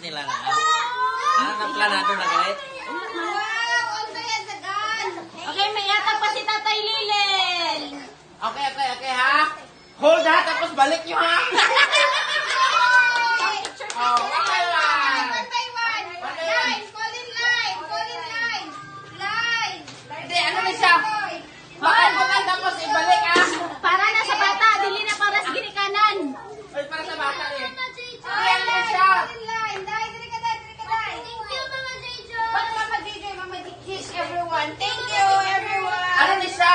sila na. Ang planado na guys. Okay, may yata pa si Tatay Lilin. Okay ha. Hold ha, tapos balik nyo ha. Oh, one by one. Hindi, ano na siya? Bakal tapos ibalik ha. Para na sa bata, dili na para sa ginikanan. Ay, para sa bata eh. Ayan na siya. Thank you, everyone. Ano na siya?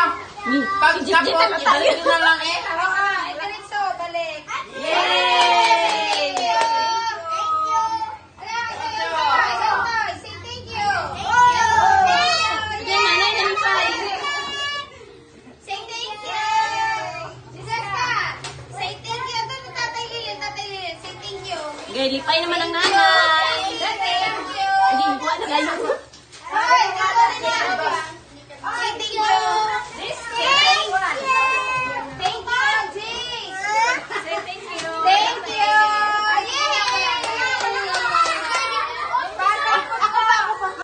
Pag tapos, ibalik nyo na lang eh. Diretso, balik. Yay! Say thank you. Sige, nanay, nalipay. Say thank you. Jessica, say thank you. Ito, Tatay Lilin. Say thank you. Okay, lipay naman ang nanay. Thank you. Hindi, buwan na kayo. Bye.